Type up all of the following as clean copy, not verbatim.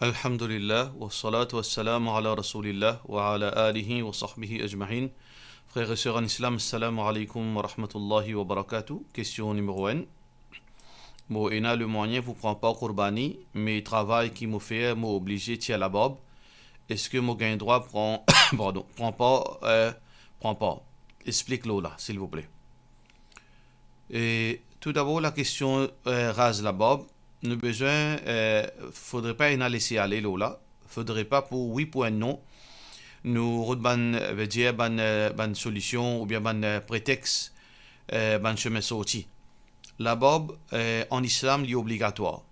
Alhamdulillah, wa salatu wa salam ala rasulillah wa ala alihi wa sahbihi ajma'in. Frères et sœurs en islam, assalamu alaikum wa rahmatullahi wa barakatuh. Question numéro 1. Mo ena le moyen vous prend pas Qurbani, mais travail qui m'a fait, m'a obligé tiens la bob. Est-ce que mon gain droit prend, pardon, prend pas. Explique-le là, s'il vous plaît. Et tout d'abord, la question rase la bob. Nous besoin, faudrait pas en laisser aller là. Faudrait pas pour oui pour un non. Nous veut dire ban solution ou bien ban prétexte, ban chemin sorti. La bob en islam est obligatoire.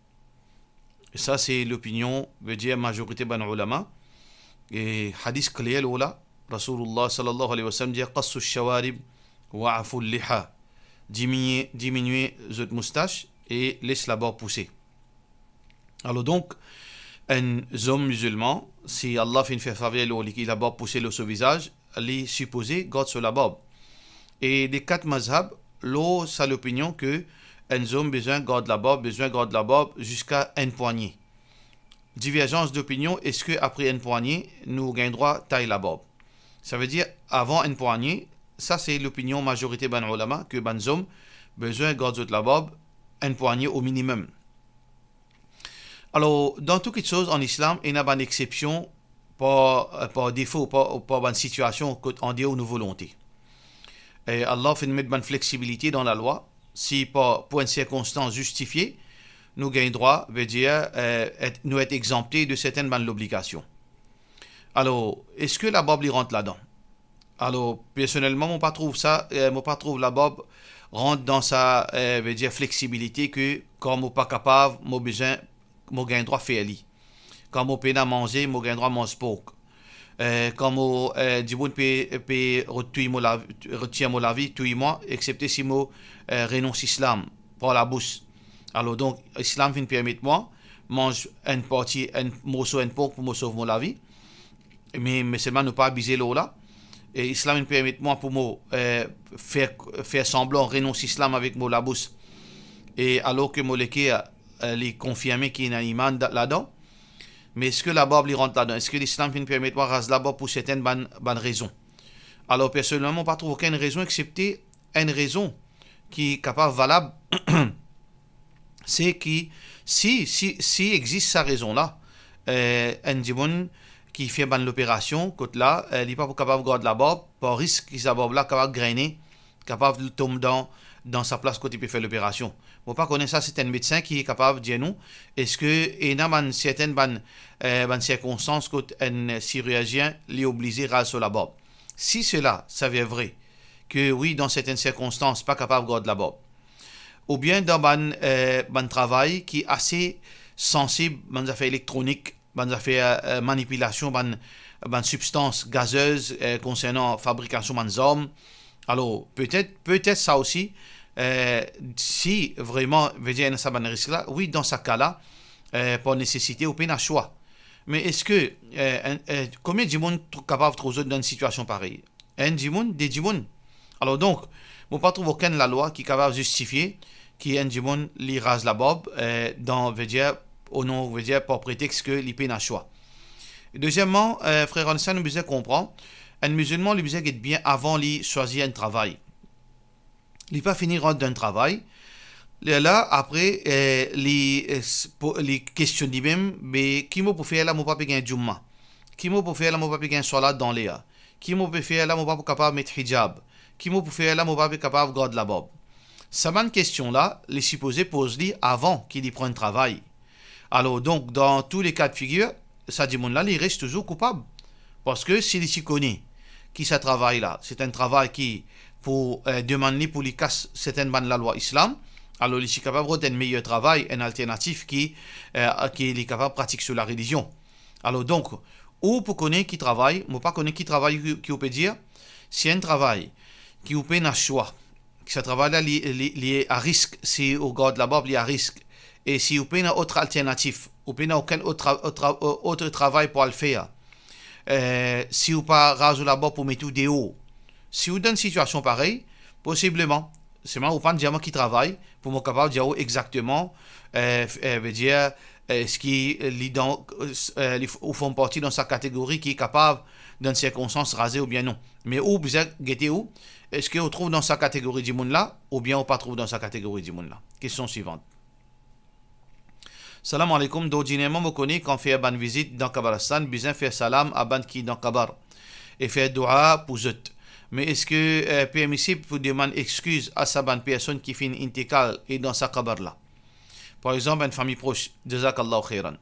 Et ça c'est l'opinion, veut dire majorité ban ulama. Et hadith clair là, Rasulullah sallallahu alayhi wa sallam dit qassu shawarib wa afu liha. Diminuer les moustaches et laisse la barbe pousser. Alors donc, un homme musulman, si Allah fait une faveur, il a barbe pousser le visage, il est supposé garder sur la barbe. Et les quatre mazhab, l'eau, ça l'opinion que un homme besoin garde la barbe jusqu'à une poignée. Divergence d'opinion, est-ce que après une poignée, nous gagnons droit taille la barbe? Ça veut dire avant une poignée, ça c'est l'opinion majorité ban ulama que ban homme besoin garder la barbe une poignée au minimum. Alors, dans toutes les choses en islam, il y a une exception par défaut, par une situation en dehors de nos volontés. Et Allah fait mettre une flexibilité dans la loi. Si pour une circonstance justifiée, nous gagnons droit, veut dire nous être exemptés de certaines obligations. Alors, est-ce que la Bible rentre là-dedans? Alors, personnellement, moi pas trouve ça, moi pas trouve la Bible rentre dans sa veut dire flexibilité que quand moi pas capable, moi besoin mon gain droit faire li. Quand mon peine à manger, mon gain droit mange porc. Quand mon du bon peut retirer mon vie tout moi excepté si moi renonce islam pour la bouche. Alors donc islam vient permettre moi mange une partie un morceau un porc pour me sauver mon vie. Mais seulement ne pas abuser l'eau là. Et islam vient permettre moi pour moi faire semblant renoncer islam avec mon la bouche. Et alors que mon les confirmer qu'il y a un iman là-dedans. Mais est-ce que la Bible rentre là-dedans? Est-ce que l'islam vient permettre de raser la Bible pour certaines bonnes raisons? Alors, personnellement, je ne trouve aucune raison excepté une raison qui est capable, valable. C'est que si existe sa raison-là, un djibon qui fait l'opération, côté là, il n'est pas capable de garder la Bible, par risque que sa Bible-là capable de grainer, capable de tomber dans sa place quand il peut faire l'opération. Bon, pas connaître ça, c'est un médecin qui est capable de dire nous, est-ce que il y a certaines circonstances quand un chirurgien est obligé de raser sur la barbe. Si cela s'avère vrai, que oui, dans certaines circonstances, pas capable de garder la barbe, ou bien dans un travail qui est assez sensible, dans les affaires électroniques, dans les affaires manipulation, dans substances gazeuses concernant la fabrication des armes. Alors, peut-être ça aussi, si vraiment, veut dire, ça un risque là, oui, dans ce cas-là, pour nécessité, ou pas choix. Mais est-ce que, combien de monde sont capables de trouver dans une situation pareille? Un monde, des gens. Alors donc, on ne peut pas trouver aucune la loi qui est capable de justifier qu'il y a un monde qui rase la barbe, veut dire, au nom, veut dire, pour prétexte que il pas choix. Deuxièmement, frère Anissa, nous devons comprendre, un musulman, lui besoin d'être bien avant de choisir un travail. Il ne pas finir d'un travail. Là, après, les questions de même, mais qui m'a pour faire là, mon papa gagne Jumma. Qui m'a pour faire là, mon papa gagne Salat dans les a. Qui m'a pour faire là, mon papa capable de mettre hijab. Qui m'a pour faire là, mon papa capable de garder la barbe. Cette bonne question-là, les supposés posent-les avant qu'il y prenne travail. Alors, donc, dans tous les cas de figure, ça dit là, il reste toujours coupable. Parce que s'il s'y connaît, qui ça travaille là, c'est un travail qui pour demander pour les casses certaines bandes de la loi islam, alors il est capable d'un meilleur travail, un alternatif qui est capable de pratiquer sur la religion. Alors donc, ou pour connaître qui travaille, moi pas connaître qui travaille qui peut dire, si un travail qui ou peut un choix, que ce travail là lié à risque, si au garde la barbe lié à risque, et si ou peut un autre alternatif, ou peut aucun autre travail pour le faire. Si vous pas raser la barbe pour mettre tout des hauts, si vous dans une situation pareille, possiblement, c'est moi ou pas dire qui travaille pour me capable de dire exactement veut dire ce qui font partie dans sa catégorie qui est capable dans circonstances rasées ou bien non. Mais où vous êtes, où est-ce qu'on trouve dans sa catégorie du monde là ou bien on pas trouve dans sa catégorie du monde là? Question suivante. Salam alaikum, do généralement me connaît quand fait une visite dans Kabaristan, besoin faire salam à ban qui dans Kabar et faire dua pour eux. Mais est-ce que permissible pour demander excuse à sa bonne personne qui fait une intégrale et dans sa Kabar là? Par exemple, une famille proche, Jazakallahu khairan,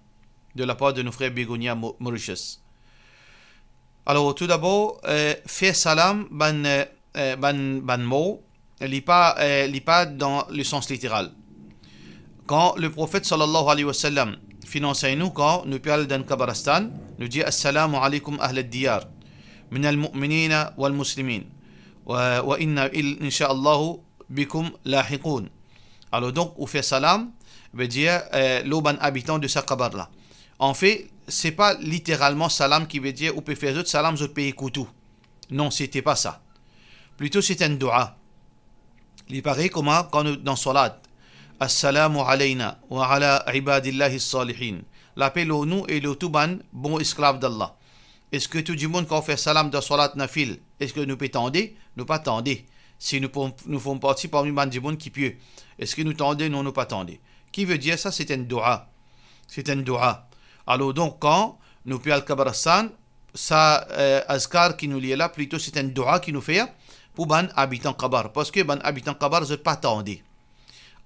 de la part de nos frères Bégonia Mauritius. Alors, tout d'abord, faire salam, ban mot, il n'est pas dans le sens littéral. Quand le prophète sallallahu alayhi wa sallam finance nous, quand nous parlons dans Kabaristan, nous dit Assalamu alaikum ahl al-diyar, min al-mu'minina wal-muslimin, wa inna insha'allahu bikum lahiqun. Alors donc, on fait salam, veut dire l'auban habitant de sa kabar là. En fait, c'est pas littéralement salam qui veut dire ou peut faire autre salam, autre pays koutou. Non, c'était pas ça. Plutôt c'est un dua. Il paraît comment quand nous dans salat, Assalamu alayna wa ala ibadillahi salihin. L'appel au nous et le touban bon esclave d'Allah. Est-ce que tout le monde quand on fait salam dans salat nafil, est-ce que nous peut tendre? Nous pas tendre. Si nous faisons partie parmi les gens qui pieux. Est-ce que nous tendons? Non, nous pas tendre. Qui veut dire ça? C'est un dua. C'est un dua. Alors donc, quand nous parlons Kabaristan, ça, azkar qui nous lie là, plutôt c'est un dua qui nous fait pour ban habitant Kabar. Parce que ban habitant Kabar, je ne pas attendre.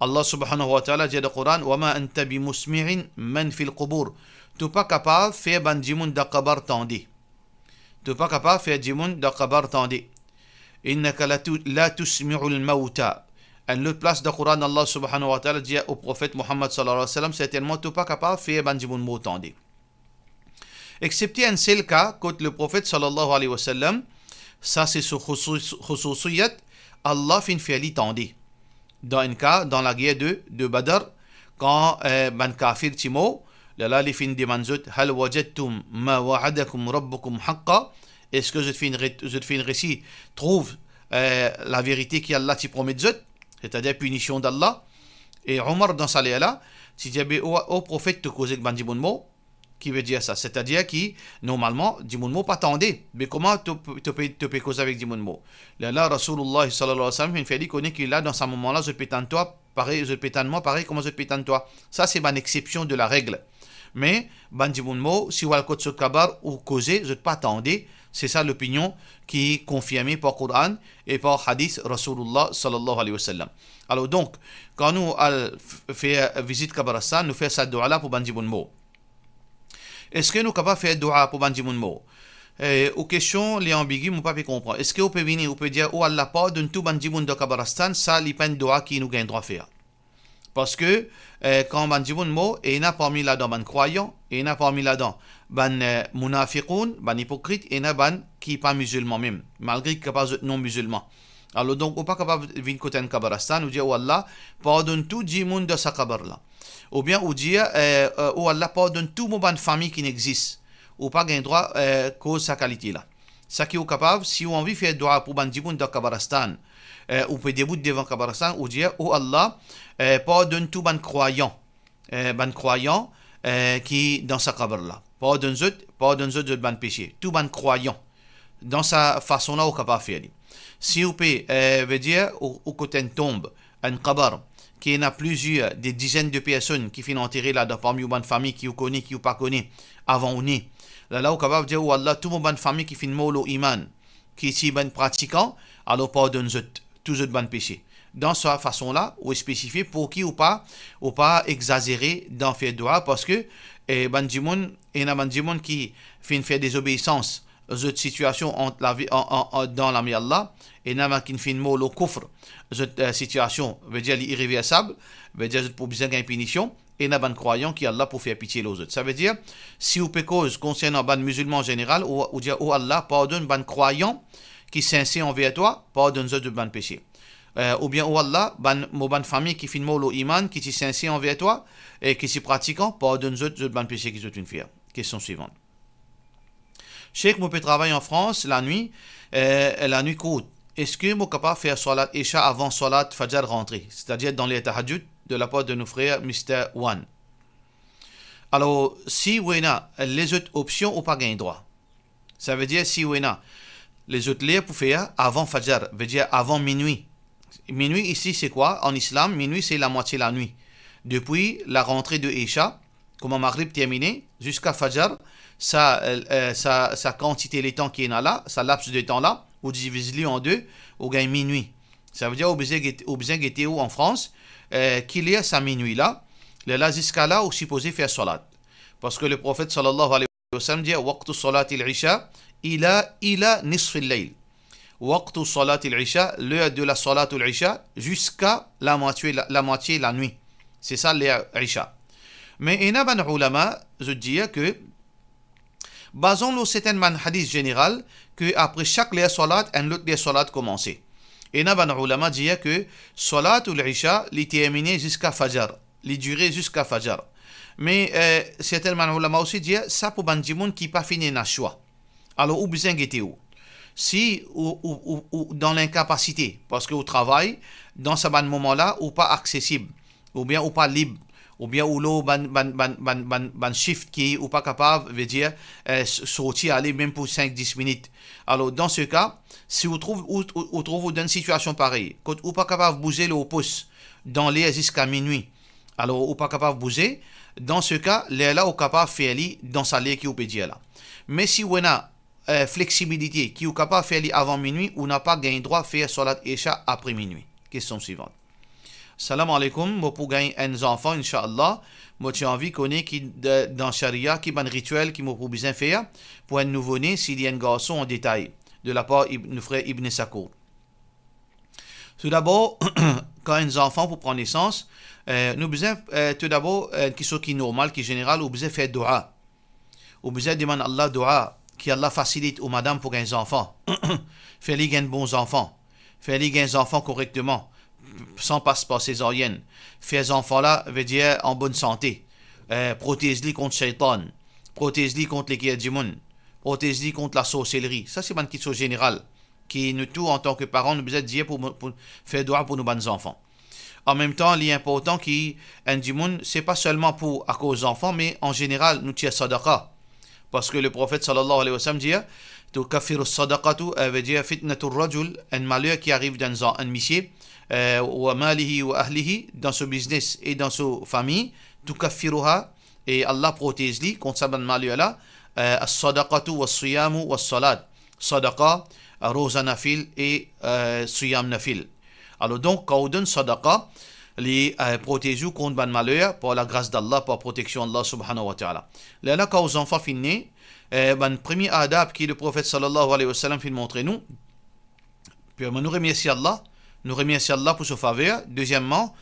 Allah subhanahu wa ta'ala dit dans le Coran, wa ma anta bi musmi'in man fil qubur. Tu n'es pas capable de faire ban djimoun da Kabar tendre. Tu n'es pas capable de faire djimoun da Kabar tendre. Innaka la tusmi'ul mawta. À l'autre place de Coran, Allah subhanahu wa ta'ala dit au prophète Muhammad sallallahu alayhi wa sallam, certainement, tu n'es pas capable de faire bandimoun mot tendé. Excepté un seul cas, quand le prophète sallallahu alayhi wa sallam, ça c'est sur khususiyat, Allah fait une fiali tendé. Dans un cas, dans la guerre de Badr, quand ban kafir timo, là, les fin demandent, hal wajadtum ma wa'adakum rabbukum haqqa, est-ce que je te fais une récit, trouve la vérité qu'Allah t'y promet de c'est-à-dire punition d'Allah. Et Omar dans sa là, si dit au prophète te cause bandi bon mot, qui veut dire ça, c'est-à-dire qui normalement dit bon mot pas tendé, mais comment te peux causer avec dit bon mot? Là Rasulullah sallallahu alayhi wa sallam il fait dit connaît qu'il a dans ce moment-là je pétane toi pareil, je pétane moi pareil comment je pétane toi. Ça c'est une exception de la règle. Mais bandi bon mot si wal kot sur kabar ou causer je pas tendé. C'est ça l'opinion qui est confirmée par Coran et par Hadith Rasulullah sallallahu alayhi wa sallam. Alors donc, quand nous faisons visite Kabaristan, nous faisons cette dua-là pour Bandi Mounmo. Est-ce que nous sommes capables de faire dua pour Bandi Mounmo? Aux questions, les ambigus, nous ne pouvons pas comprendre. Est-ce qu'on peut venir, on peut dire, oh Allah, pardonne tout Bandi Moun de Kabaristan, ça, c'est pas une dua qui nous gagne droit à faire. Parce que quand Bandi Mounmo, il y en a parmi là-dedans, ban croyants, il y en a parmi là-dedans, ban munafiqoun, ban hypocrite, et il y en a ban qui n'est pas musulman même, malgré qu'il n'est pas non musulman. Alors donc, on n'est pas capable de venir côté de Kabaristan, nous dire, oh Allah, pardonne tout le monde de sa kabar là. Ou bien, on dit, oh Allah, pardonne tout mon ban famille qui n'existe. Ou pas gain droit cause sa qualité là. Ça qui est capable, si on a envie de faire droit pour Bandi Moun de Kabaristan, ou peut débouter devant Kabaristan, ou dire, oh Allah, pardonne tout ban croyant qui dans sa kabar là. Pardonne zot ban péché. Tout ban croyant. Dans sa façon là, on est capable de faire. Si on peut, veut dire, au côté d'une tombe, un kabar, qui en a plusieurs, des dizaines de personnes qui finissent enterrer là, dans parmi une famille qui vous connaît, qui vous pas connaît, avant on est. Là, on est capable de dire, oh Allah, tout le monde famille qui finit molo iman, qui est ben pratiquant, alors pardonne zot, tout zot ban péché. Dans cette façon-là, on est spécifié pour qui ou pas exagérer dans faire droit, parce que Bandimoun, il y a Bandimoun qui fait une désobéissance aux autres situations dans la vie Allah, et il y a qui fait une mot au kufr, cette situation veut dire irréversible, veut dire pour besoin d'une punition, et il y a des croyants qui Allah pour faire pitié aux autres. Ça veut dire, si vous pouvez cause concernant les musulmans en général, ou dire, oh Allah, pardonne les croyants qui s'insèrent envers toi, pardonne eux de ban péché. Ou bien, oh Allah, ban famille qui fait une mot au iman, qui s'insèrent envers toi, et qui s'y pratiquant, pardonne eux de ban péché qui sont une fière. Question suivante. Cheikh, moi, peut travailler en France la nuit courte. Est-ce que je suis capable de faire Salat Isha avant Salat Fajr rentrée, c'est-à-dire dans les tahajjud de la part de nos frères Mr. One? Alors, si on a les autres options, on pas gain droit. Ça veut dire si on a les autres liens pour faire avant Fajr, veut dire avant minuit. Minuit ici c'est quoi? En islam, minuit c'est la moitié de la nuit. Depuis la rentrée de Isha, comme Maghrib terminé, jusqu'à Fajr, sa quantité de temps qui est là, sa laps de temps là, ou divise-le en deux, on gagne minuit. Ça veut dire au besoin de en France, qu'il y a sa minuit là, là jusqu'à là, on est supposé faire salat. Parce que le prophète sallallahu alayhi wa sallam dit waqtu salat al-isha ila nisf al-layl. Waqtu salat al-isha, l'heure de la salat al-isha jusqu'à la moitié la nuit. C'est ça l'heure isha. Mais il y a des ulama qui disent que basons le certain hadith général que après chaque l'heure salat, un autre l'heure salat commencer. Et il y a des ulama qui disent que salat al-isha est terminée jusqu'à Fajr, est durée jusqu'à Fajr. Mais certains ulama aussi disent ça pour des gens qui n'ont pas fini le choix. Alors, où besoin de où? Si ou dans l'incapacité, parce que au travail, dans ce moment-là, ou pas accessible, ou bien ou pas libre, ou bien ou l'eau ban shift qui ou pas capable, veut dire sortir aller même pour 5-10 minutes. Alors, dans ce cas, si vous trouvez dans une situation pareille, quand vous pas capable de bouger le pouce dans l'air jusqu'à minuit, alors vous pas capable de bouger, dans ce cas, là, vous capable de faire dans sa lait qui vous peut dire là. Mais si vous avez flexibilité qui est capable de faire avant minuit, on n'a pas gagné droit à faire salat isha après minuit. Question suivante. Salam alaikum, moi pour gagner un enfant, Inch'Allah, moi j'ai envie qu'on ait dans Sharia, qui est un rituel qui m'a pour besoin faire pour un nouveau-né s'il y a un garçon en détail, de la part de frère Ibn Sakour. Tout d'abord, quand un enfant pour prendre naissance, nous besoin tout d'abord, qui sont qui est normal, qui est général, nous besoin faire dua. Nous besoin demander à Allah dua, qui Allah facilite aux madame pour gagner des enfants. Faire-les gagner bons enfants. Faire-les gagner des enfants correctement, sans passeport césarienne. Faire ces enfants-là veut dire en bonne santé. Protège-les contre shaitan. Protège-les contre les guerres du monde. Protège-les contre la sorcellerie. Ça, c'est une question générale. Qui nous tous, en tant que parents, nous besoin de dire pour faire dua pour nos bons enfants. En même temps, il est important qu'un du monde, c'est pas seulement pour à cause des enfants, mais en général, nous tirons sadaqa. Parce que le prophète sallallahu alayhi wa sallam dit tu kafiru sadaqatu veut dire fitnatul rajul, un malheur qui arrive dans un monsieur, wa malihi wa ahlihi, dans ce business et dans sa famille, tu kafiruha, et Allah protège-lui contre ce malheur-là, as-sadaqatu was-siyamu was-salat. Sadaqa, rosa nafil et siyam nafil. Alors donc, quand on donne sadaqa, les protéger contre ban malheur par la grâce d'Allah, par protection d'Allah subhanahu wa ta'ala. Là, quand aux enfants finissent, ban premier adab qui le prophète sallallahu alayhi wa sallam fait montrer nous, puis nous remercier Allah pour ce faveur. Deuxièmement,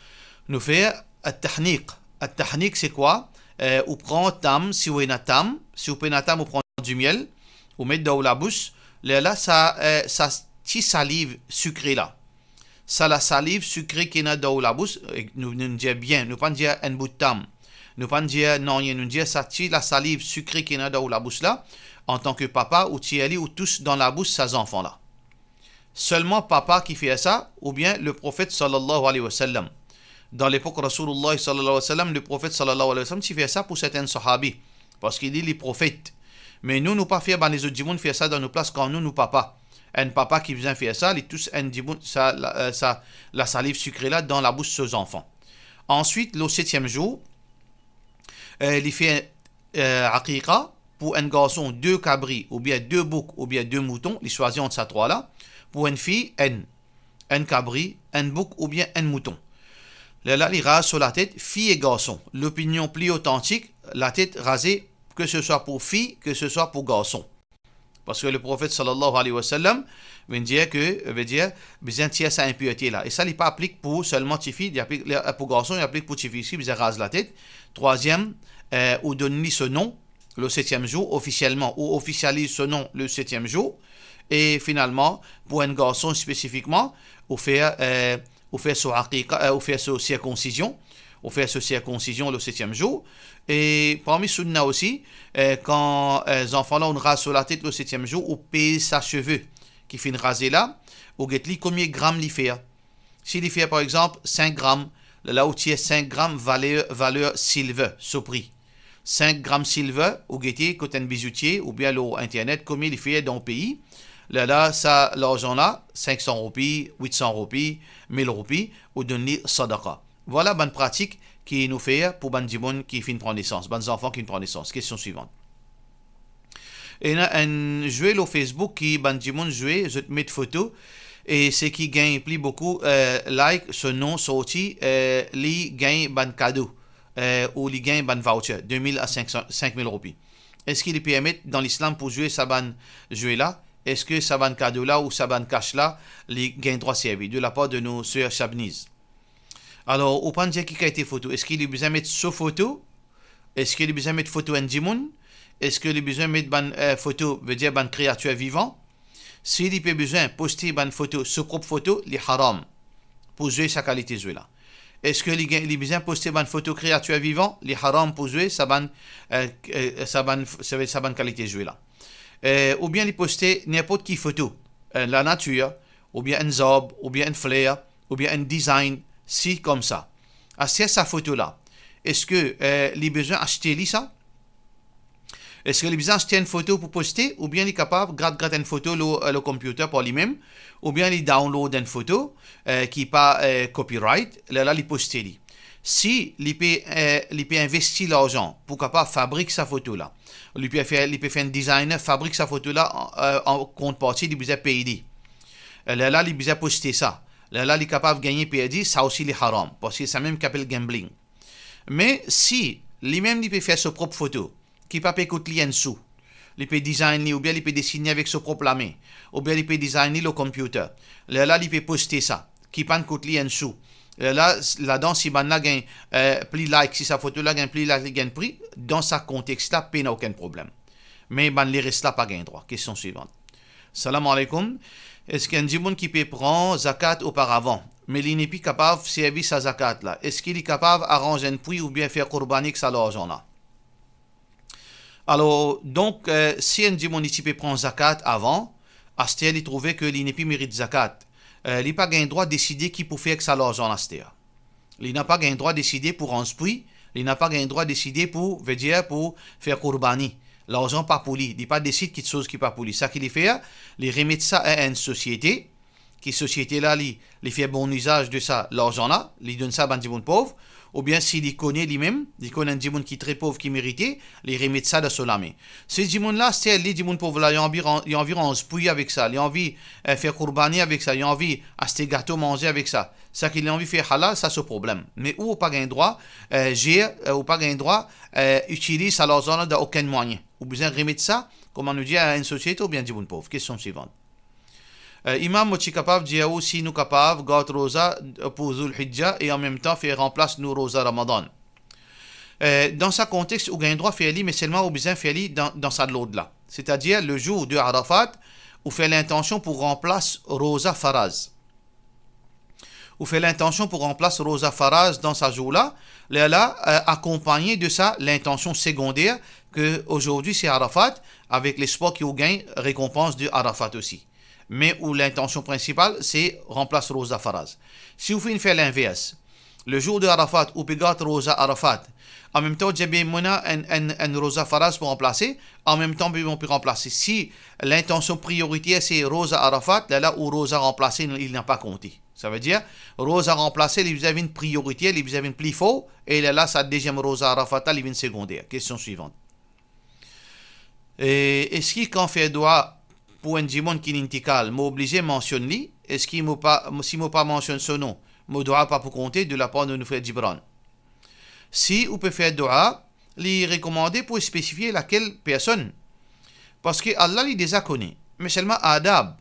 nous faire at-tahniq. At-tahniq c'est quoi? On prend tam, si vous avez tam, si vous prenez tam, on prend du miel, on met dans la bouche, là, ça petit salive sucrée là. Ça la salive sucrée qui est dans la bouche, nous disons bien, nous ne pas dire un bout de tam, nous ne pas dire non, nous disons ça la salive sucrée qui est dans la bouche là, en tant que papa ou tiali ou tous dans la bouche ces enfants là. Seulement papa qui fait ça, ou bien le prophète sallallahu alayhi wa sallam. Dans l'époque Rasulullah sallallahu alayhi wa sallam, le prophète sallallahu alayhi wa sallam, il fait ça pour certains sahabis, parce qu'il dit les prophètes. Mais nous, nous pas faire, les autres gens faire ça dans nos places quand nous papa. Un papa qui vient faire ça, il touche la salive sucrée là dans la bouche de ses enfants. Ensuite, le 7e jour, il fait aqiqa pour un garçon, 2 cabris, ou bien 2 boucs, ou bien 2 moutons, il choisit entre ces 3 là. Pour une fille, un cabri, un bouc, ou bien un mouton. Là, il rase sur la tête, fille et garçon. L'opinion plus authentique, la tête rasée, que ce soit pour fille, que ce soit pour garçon. Parce que le prophète sallallahu alayhi wa sallam veut dire besoin de tirer sa impureté là. Et ça, il pas applique pour seulement les filles, il applique pour garçon, il applique pour les filles, il rase la tête. Troisième, ou donne-lui ce nom le 7e jour officiellement, ou officialise ce nom le 7e jour. Et finalement, pour un garçon spécifiquement, on fait sa circoncision. On fait sa circoncision le 7e jour. Et parmi sunna aussi, quand les enfants là on rase sur la tête le 7e jour, on pèse sa cheveux qui finit raser là, on get combien de grammes il fait. S'il fait par exemple 5 grammes, là où tu as 5 grammes valeur silver, ce prix. 5 grammes silver, ou guetter, côté un bijoutier, ou bien l'internet, comme il fait dans le pays. Là, ça, l'argent là, 500 roupies, 800 roupies, 1000 roupies, ou donner sadaqa. Voilà bonne pratique qui nous fait pour les gens qui finissent prendre naissance, les enfants qui prennent naissance. Question suivante. Il y a un jeu au Facebook qui les gens jouent, je mets de photos, et c'est qui gagne plus beaucoup like, ce nom sorti, les gagnent un cadeau, ou les gagnent un voucher, 2000 à 5000 roupies. Est-ce qu'il permet dans l'islam pour jouer ça jeu là? Est-ce que ça cadeau là ou ça cash là, les gagnent droit servi de la part de nos sœurs Chabniz? Alors, au point de dire qui a été photo, est-ce qu'il a besoin de mettre sa photo? Est-ce qu'il a besoin de mettre photo en Jimoun? Est-ce qu'il a besoin de mettre une photo, veut dire une créature vivante? S'il a besoin de poster une photo, sa propre photo, il est haram pour jouer sa qualité de là. Est-ce qu'il a besoin de poster une photo créature vivante? Il est haram pour jouer sa qualité de là. Ou bien il poster n'importe quelle photo, la nature, ou bien un zob, ou bien un fleur, ou bien un design, si comme ça. À sa photo là, est-ce que il a besoin d'acheter ça? Est-ce qu'il a besoin d'acheter une photo pour poster, ou bien il est capable de gratter une photo le computer pour lui-même, ou bien il download une photo qui n'est pas copyright, là il poste. Si il peut investir l'argent pour capable fabriquer sa photo là, il peut faire un designer fabrique sa photo là en contrepartie, il peut payer. Là il peut poster ça. Là il est capable de gagner payer, ça aussi est haram parce que ça même qu'appelle gambling. Mais si lui-même il peut faire sa propre photo, qui ne peut pas coûter un sou, il peut designer ou bien il peut dessiner avec sa propre main, ou bien il peut designer le computer. Là il peut poster ça, qui ne peut pas coûter un sou. Là-dedans, si ben là gagne plus like, si sa photo là gagne plus like, il gagne prix, dans ce contexte-là, il n'y a aucun problème. Mais ben les restes là pas gagne droit. Question suivante. Salam alaikum. Est-ce qu'un djimoun qui peut prendre zakat auparavant, mais il n'est plus capable de servir sa zakat là, est-ce qu'il est capable d'arranger un prix ou bien faire courbanik sa l'argent là? Alors, donc, si un djimoun qui peut prendre zakat avant, à ce il trouvait que il n'est plus mérite zakat. Il n'a pas le droit de décider qui peut faire que ça l'argent là. Il n'a pas le droit de décider pour un prix. Il n'a pas le droit de décider pour faire qurbani. L'argent pas pour lui. Il n'a pas décidé quelque chose qui n'est pas pour lui. Ça qu'il fait, il remet ça à une société. Qui société là, il fait bon usage de ça, l'argent là. Il donne ça à un djimoun pauvre. Ou bien s'il connaît lui-même, il connaît un djimoun qui est très pauvre, qui méritait, il remet ça dans son main. Ce djimoun là, c'est les djimoun pauvres là, il a envie de se pouiller avec ça, il a envie de faire qurbani avec ça, il a envie d'acheter gâteau manger avec ça. Ça qu'il a envie de faire halal, ça c'est le problème. Mais où pas gain droit, ou pas gain droit, utilise ça l'argent d'aucun moyen. Ou besoin de remettre ça, comme on nous dit, à une société ou bien djimoun pauvre. Question suivante. Imam Mochi capable de dire aussi nous capable garder rosa pour Zul Hijja et en même temps faire remplacer nos rosa Ramadan. Dans ce contexte, où gain droit faire mais seulement au besoin faire dans sa l'aude là. C'est-à-dire le jour de Arafat, où fait l'intention pour remplacer rosa Faraz. Ou fait l'intention pour remplacer rosa Faraz dans sa jour là, accompagné de ça l'intention secondaire que aujourd'hui c'est Arafat avec l'espoir qu'il gagne récompense de Arafat aussi. Mais où l'intention principale, c'est remplacer Rosa Faraz. Si vous faites l'inverse, le jour de Arafat, ou pégat Rosa Arafat, en même temps, j'ai bien un Rosa Faraz pour remplacer, en même temps, on peut remplacer. Si l'intention prioritaire, c'est Rosa Arafat, là où Rosa remplacé, il n'a pas compté. Ça veut dire, Rosa remplacé, il avez une priorité, il avez une plus fort, et là, sa deuxième Rosa Arafat, il y a une secondaire. Question suivante. Est-ce qu'il quand fait doigt pour un djimoun qui n'intikal, m'obligé à mentionner, est-ce qu'il m'a pas, si m'a pas mentionné son nom, me doit pas pour compter de la part de nos frères Gibran. Si on peut faire doua, il est recommandé pour spécifier laquelle personne. Parce que Allah il déjà connaît. Mais seulement adab,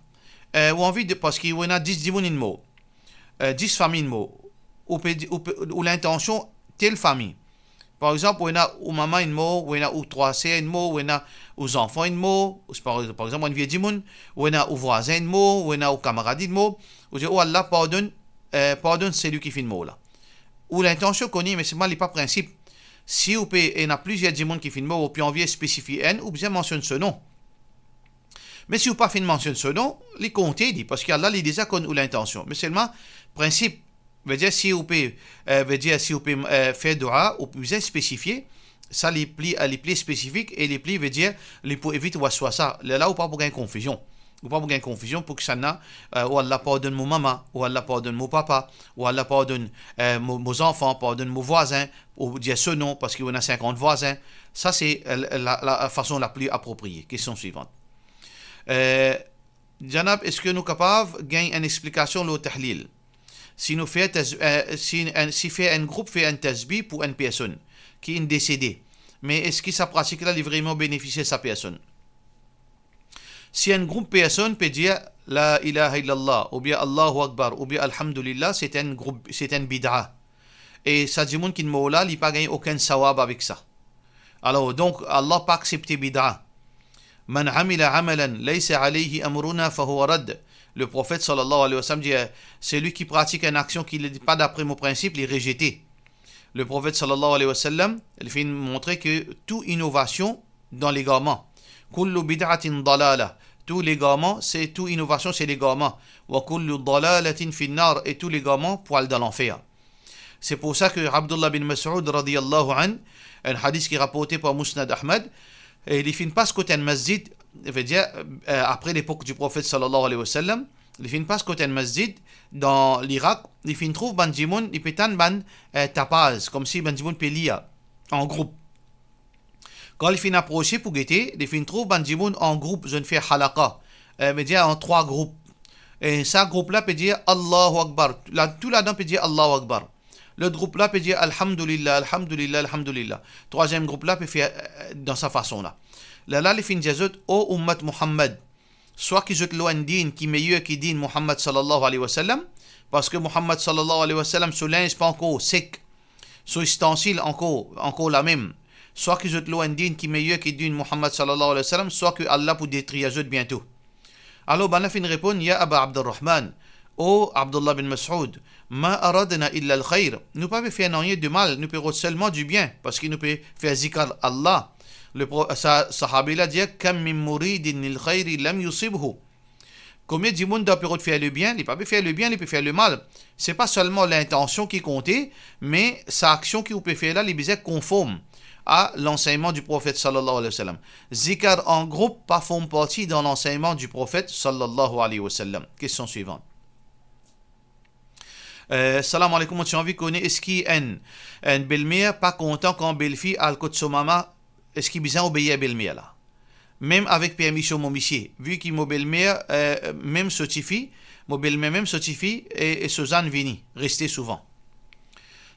ou envie de, parce qu'il y a 10 djimoun in mot, 10 familles in mot, ou l'intention telle famille. Par exemple, on a aux mamans une mot, on a aux trois sœurs une mot, on a aux enfants une mot, par exemple, on vient du monde, on a aux voisins une mot, on a aux camarades une mot. On dit, oh Allah, pardonne celui qui fait une mot là. Ou l'intention connaît, mais c'est mal, il pas principe. Si on a plusieurs du monde qui fait une mot, ou puis on vient spécifier un, ou bien mentionne ce nom. Mais si on pas fait mention de ce nom, les compter dit, parce qu'Allah, il déjà connaît l'intention. Mais seulement, principe, veut dire si on peut faire dua, ou bien spécifier Ça, les plis spécifiques et les plis veut dire, les pour éviter waswasa. Là, ou pas pour gagner confusion. Ou pas pour gagner confusion pour que ça n'a, ou Allah pardonne mon maman, ou Allah pardonne mon papa, ou Allah pardonne mes enfants, pardonne mon voisin, ou dire ce nom parce qu'il y en a 50 voisins. Ça, c'est la façon la plus appropriée. Question suivante. Janab, est-ce que nous sommes capables de gagner une explication au tahlil? Si nous si fait un groupe fait un tasbih pour une personne qui est décédée, mais est-ce que sa pratique là vraiment bénéficier sa personne? Si un groupe de personnes peut dire La ilaha illallah, ou bien Allahu Akbar, ou bien Alhamdulillah, c'est un bid'a. Et ça dit qu'il n'a pas gagné aucun sawab avec ça. Alors donc, Allah n'a pas accepté bid'a. Man amila amalan laysa alayhi amruna fahuwa rad. Le prophète sallallahu alayhi wa sallam dit celui qui pratique une action qui n'est pas d'après mon principe, il est rejeté. Le prophète sallallahu alayhi wa sallam, il fait montrer que toute innovation dans l'égarement, kullu bid'atin dalala, tout l'égarement, c'est toute innovation, c'est l'égarement. Wa kullu dalalatin fin nar, et tout l'égarement pour aller dans l'enfer. C'est pour ça que Abdullah bin Mas'ud radiyallahu an, un hadith qui est rapporté par Musnad Ahmad, il ne finit pas ce côté un masjid, veut dire, après l'époque du prophète sallallahu alayhi wa sallam, il ne finit pas ce côté un masjid dans l'Irak, il finit trouve Banjimoun, il peut être ban tapaz, comme si Banjimoun peut lire en groupe. Quand il finit approcher pour guetter, il finit trouve Banjimoun en groupe, je ne fais halaqa, veut dire en 3 groupes. Et ça groupe-là peut dire Allahu Akbar, tout là-dedans peut dire Allahu Akbar. Le groupe là peut dire Alhamdulillah, Alhamdulillah, Alhamdulillah. Troisième groupe là peut faire dans sa façon là. Là, les fins de ô Ummat Muhammad, soit qu'ils ont un din qui est meilleur que din Muhammad sallallahu alayhi wa sallam, parce que Muhammad sallallahu alayhi wa sallam, son linge pas encore sec, son ustensile encore la même. Soit qu'ils ont un din qui est meilleur que din Muhammad sallallahu alayhi wa sallam, soit que Allah pour détruire eux bientôt. Alors, ben, la fin répond, Ya Aba Abdurrahman, ô Abdullah bin Mas'ud, ma aradna illa al-khayr. Nous ne pouvons pas faire rien de mal, nous pouvons seulement du bien, parce qu'il nous peut faire zikr Allah. Le sahabi là dit Kam min muridin lil khayri lam yusibhu. Combien de monde peut faire le bien, il peut pas faire le bien, il peut faire le mal. C'est pas seulement l'intention qui comptait, mais sa action qui peut faire là, il est conforme à l'enseignement du prophète sallallahu alayhi wa sallam. Zikr en groupe pas font partie dans l'enseignement du prophète sallallahu alayhi wa sallam. Question suivante. Salam alaikum, on envie de connaître est-ce qu'il y a une belle-mère pas content quand belle-fille a le côté de son maman, est-ce qu'il a besoin d'obéir à belle-mère là? Même avec permission mon monsieur, vu qu'il m'a belle-mère même certifie, mon belle-mère même certifie et Suzanne vini, rester souvent.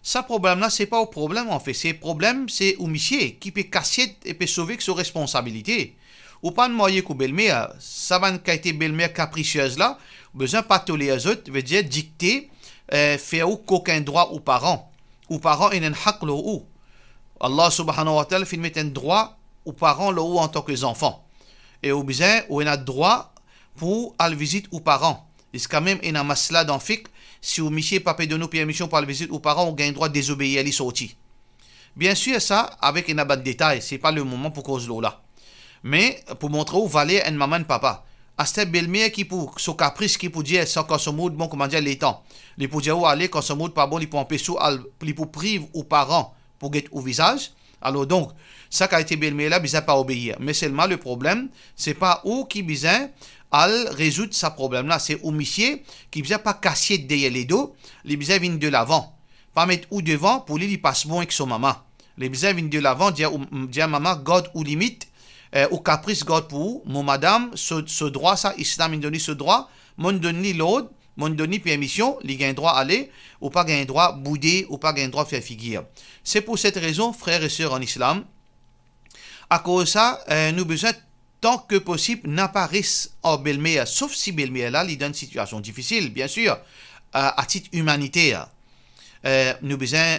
Ça problème là, c'est pas au problème en fait, c'est problème c'est au monsieur qui peut casser et peut sauver que ses responsabilités. Ou pas de moyen qu'au belle-mère, ça va une qualité belle-mère capricieuse là, besoin pas tolérer les autres, veut dire dicter faire aucun droit aux parents. Aux parents, ils ont un haq le ou. Allah subhanahu wa ta'ala fait mettre un droit aux parents le ou en tant que enfants. Et au besoin, on a droit pour aller visiter aux parents. Et c'est quand même une masla dans fiqh, si au monsieur pas de nous permission pour aller visiter aux parents, on gagne droit de désobéir à les sortir. Bien sûr, ça, avec un abat de détail, c'est pas le moment pour cause là. Mais, pour montrer où valait un maman et papa. À cette belle-mère qui pour son caprice qui pour dire ça quand son mood bon comment dire les temps les pour dire où aller quand son mood pas bon il pour empêcher il pour priver aux parents pour get au visage alors donc ça qui a été belle-mère là besoin pas obéir mais seulement le problème c'est pas où qui besoin à résoudre ce problème là c'est au monsieur qui besoin pas casser derrière les dos les besoin viennent de l'avant pas mettre ou devant pour lui il passe bon avec son maman les besoin viennent de l'avant dire maman garde ou limite au caprice God pour mon madame ce droit ça islam il donne ce droit mon donne l'autre mon donne permission il gagne droit aller ou pas gagne droit bouder ou pas gagne droit faire figure c'est pour cette raison frères et sœurs en islam à cause de ça nous besoin tant que possible n'apparaissent en belle-mère sauf si belle-mère là il donne une situation difficile bien sûr à titre humanitaire nous besoin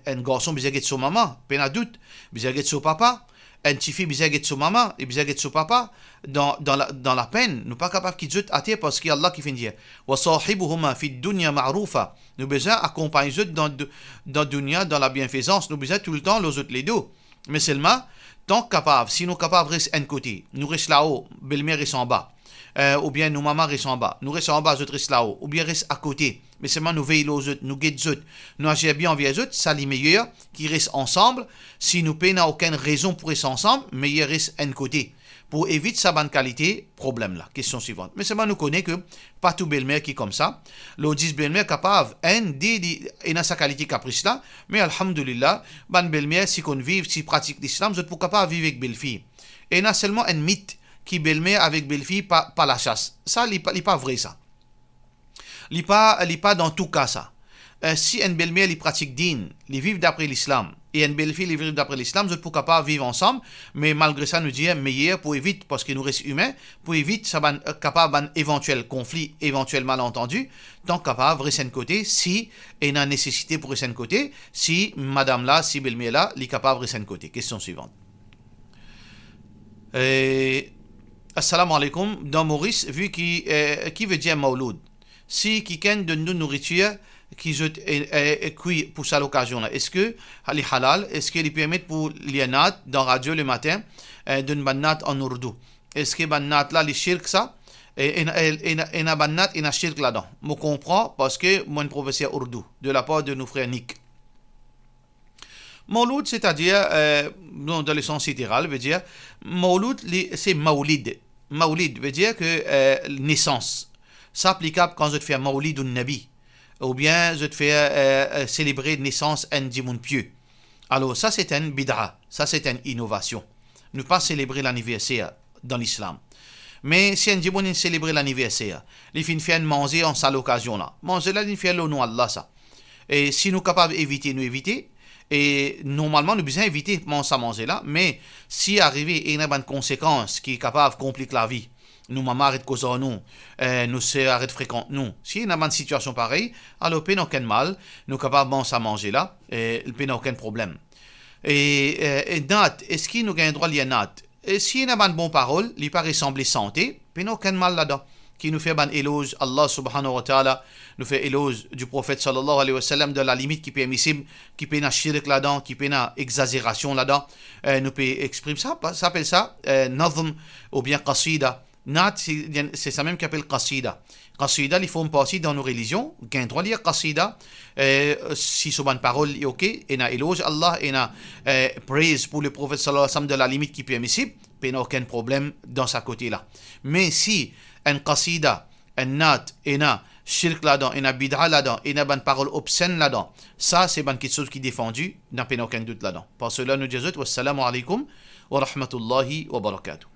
un garçon besoin de son maman peine à doute besoin de son papa un petit fille besoin de son maman et besoin de son papa dans la peine nous pas capable qu'ils à terre parce qu'il y a Allah qui fait dire wa sahibuhuma fi dunya ma'rufa nous besoin accompagner eux dans dunya dans la bienfaisance nous besoin tout le temps les autres les deux mais seulement tant capable si nous capable reste un côté nous reste là-haut belle-mère reste en bas ou bien nous maman restons en bas, nous restons en bas, autres restent là-haut, ou bien reste à côté, mais seulement nous veillons aux autres, nous guettons aux autres, nous agissons bien envers les autres, ça les meilleurs qui restent ensemble. Si nous n'avons aucune raison pour rester ensemble, meilleur reste un côté. Pour éviter sa bonne qualité, problème là. Question suivante. Mais seulement nous connaissons que pas tout belle-mère qui est comme ça. L'audice belle-mère capable, a sa qualité caprice là, mais alhamdulillah, bonne belle-mère, si qu'on vit, si pratique l'islam, vous êtes pour capable vivre avec belle-fille. Et il y a seulement un mythe qui belle-mère avec belle-fille, pas la chasse. Ça, il n'est pas vrai ça. Il n'est pas dans tout cas ça. Si une belle-mère il pratique din, il vit d'après l'islam, et une belle-fille il vit d'après l'islam, vous êtes pour capable vivre ensemble, mais malgré ça nous dit meilleur pour éviter, parce que nous restons humains, pour éviter ça capable un éventuel conflit, éventuel malentendu, donc capable rester de côté si il y a nécessité pour rester de côté, si madame là, si belle-mère là, il est capable de rester de côté. Question suivante. Assalamu alaikum. Dans Maurice, vu qui veut dire Mauloud, si quelqu'un donne nous nourriture qui est cuit pour ça l'occasion là, est-ce que les halal, est-ce qu'il permet pour les nat dans radio le matin d'une banat en ourdou, est-ce que banat là les shirk ça et na banat et na shirk là-dedans, je comprends parce que mon professeur ourdou de la part de nos frères Nick. Mauloud, c'est-à-dire dans le sens littéral, veut dire Mauloud c'est Maulid. Maulid veut dire que naissance. C'est applicable quand je te fais Maulid ou Nabi, ou bien je te fais célébrer naissance un dimoun pieux. Alors ça c'est un bid'a, ça c'est une innovation. Ne pas célébrer l'anniversaire dans l'islam. Mais si un dimoun célébrer l'anniversaire, il finit faire manger en ça l'occasion là. Manger là, il fait le nom Allah ça. Et si nous sommes capables d'éviter, nous éviter. Et normalement, nous besoin éviter ça manger là. Mais si arrivé une bonne conséquence qui est capable de compliquer la vie, nous maman arrête cause nous, nous sœurs arrête fréquente nous. Si il y a une situation pareille, alors il n'y a aucun mal, nous sommes capables de manger là, et il n'y a aucun problème. Et Nat, est-ce qu'il nous a un droit à Nat? Si il y a une bonne parole, il peut ressembler santé, il n'y a aucun mal là-dedans. Qui nous fait un éloge, Allah subhanahu wa ta'ala nous fait éloge du prophète sallallahu alayhi wa sallam de la limite qui est permissible, qui peut une shirk là-dedans, qui peut une exagération là-dedans, nous peut exprimer ça, ça s'appelle ça nazm ou bien qasida. Nat, c'est ça même qu'on appelle qasida. Qasida, ils font partie dans nos religions, qu'on doit lire qasida, si c'est une parole est ok, et na éloge Allah, et na praise pour le prophète sallallahu alayhi wa sallam de la limite qui est permissible, il n'y a aucun problème dans sa côté-là. Mais si un qasida, un nat, et un shirk là-dedans, et un bid'a là-dedans, et une parole obscène là-dedans, ça c'est quelque chose qui est défendu, n'a pas aucun doute là-dedans. Par cela, nous disons, wassalamu alaikum wa rahmatullahi wa barakatuh.